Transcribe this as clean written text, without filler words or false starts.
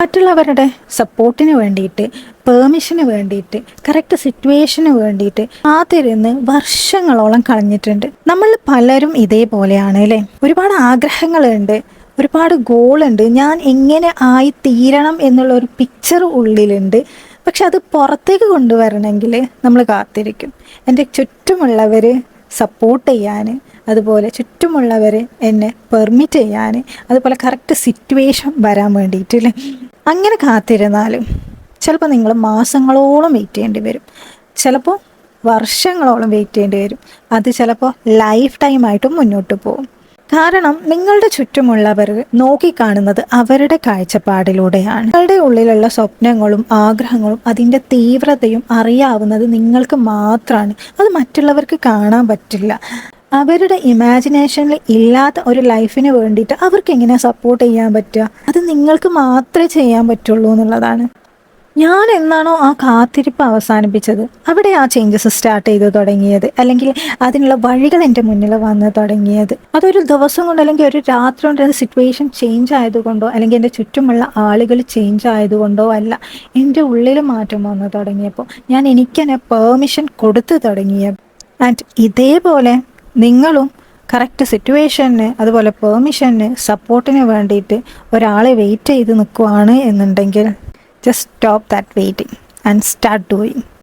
മറ്റുള്ളവരുടെ സപ്പോർട്ടിന് വേണ്ടിയിട്ട്, പെർമിഷന് വേണ്ടിയിട്ട്, കറക്റ്റ് സിറ്റുവേഷന് വേണ്ടിയിട്ട് കാത്തിരുന്ന് വർഷങ്ങളോളം കളഞ്ഞിട്ടുണ്ട്. നമ്മൾ പലരും ഇതേപോലെയാണ് അല്ലേ? ഒരുപാട് ആഗ്രഹങ്ങളുണ്ട്, ഒരുപാട് ഗോളുണ്ട്, ഞാൻ എങ്ങനെ ആയി തീരണം എന്നുള്ള ഒരു പിക്ചർ ഉള്ളിലുണ്ട്. പക്ഷെ അത് പുറത്തേക്ക് കൊണ്ടുവരണമെങ്കിൽ നമ്മൾ കാത്തിരിക്കും. എൻ്റെ ചുറ്റുമുള്ളവർ സപ്പോർട്ട് ചെയ്യാൻ, അതുപോലെ ചുറ്റുമുള്ളവർ എന്നെ പെർമിറ്റ് ചെയ്യാൻ, അതുപോലെ കറക്റ്റ് സിറ്റുവേഷൻ വരാൻ വേണ്ടിയിട്ടില്ലേ. അങ്ങനെ കാത്തിരുന്നാലും ചിലപ്പോൾ നിങ്ങൾ മാസങ്ങളോളം വെയിറ്റ് ചെയ്യേണ്ടി വരും, ചിലപ്പോൾ വർഷങ്ങളോളം വെയിറ്റ് ചെയ്യേണ്ടി വരും. അത് ചിലപ്പോൾ ലൈഫ് ടൈമായിട്ടും മുന്നോട്ട് പോകും. കാരണം നിങ്ങളുടെ ചുറ്റുമുള്ളവർ നോക്കിക്കാണുന്നത് അവരുടെ കാഴ്ചപ്പാടിലൂടെയാണ്. നിങ്ങളുടെ ഉള്ളിലുള്ള സ്വപ്നങ്ങളും ആഗ്രഹങ്ങളും അതിൻ്റെ തീവ്രതയും അറിയാവുന്നത് നിങ്ങൾക്ക് മാത്രമാണ്. അത് മറ്റുള്ളവർക്ക് കാണാൻ പറ്റില്ല. അവരുടെ ഇമാജിനേഷനിൽ ഇല്ലാത്ത ഒരു ലൈഫിന് വേണ്ടിയിട്ട് അവർക്ക് എങ്ങനെ സപ്പോർട്ട് ചെയ്യാൻ പറ്റുക? അത് നിങ്ങൾക്ക് മാത്രമേ ചെയ്യാൻ പറ്റുള്ളൂ എന്നുള്ളതാണ്. ഞാൻ എന്നാണോ ആ കാത്തിരിപ്പ് അവസാനിപ്പിച്ചത്, അവിടെ ആ ചേഞ്ചസ് സ്റ്റാർട്ട് ചെയ്ത് തുടങ്ങിയത്, അല്ലെങ്കിൽ അതിനുള്ള വഴികൾ എൻ്റെ മുന്നിൽ വന്ന് തുടങ്ങിയത്. അതൊരു ദിവസം കൊണ്ട് അല്ലെങ്കിൽ ഒരു രാത്രി കൊണ്ട് സിറ്റുവേഷൻ ചേഞ്ച് ആയതുകൊണ്ടോ അല്ലെങ്കിൽ എൻ്റെ ചുറ്റുമുള്ള ആളുകൾ ചേഞ്ച് ആയതുകൊണ്ടോ അല്ല. എൻ്റെ ഉള്ളിൽ മാറ്റം വന്ന് തുടങ്ങിയപ്പോൾ ഞാൻ എനിക്കെന്നെ പെർമിഷൻ കൊടുത്തു തുടങ്ങിയ. ആൻഡ് ഇതേപോലെ നിങ്ങളും കറക്റ്റ് സിറ്റുവേഷന്, അതുപോലെ പെർമിഷന്, സപ്പോർട്ടിന് വേണ്ടിയിട്ട് ഒരാളെ വെയിറ്റ് ചെയ്ത് നിൽക്കുവാണ് എന്നുണ്ടെങ്കിൽ, just stop that waiting and start doing.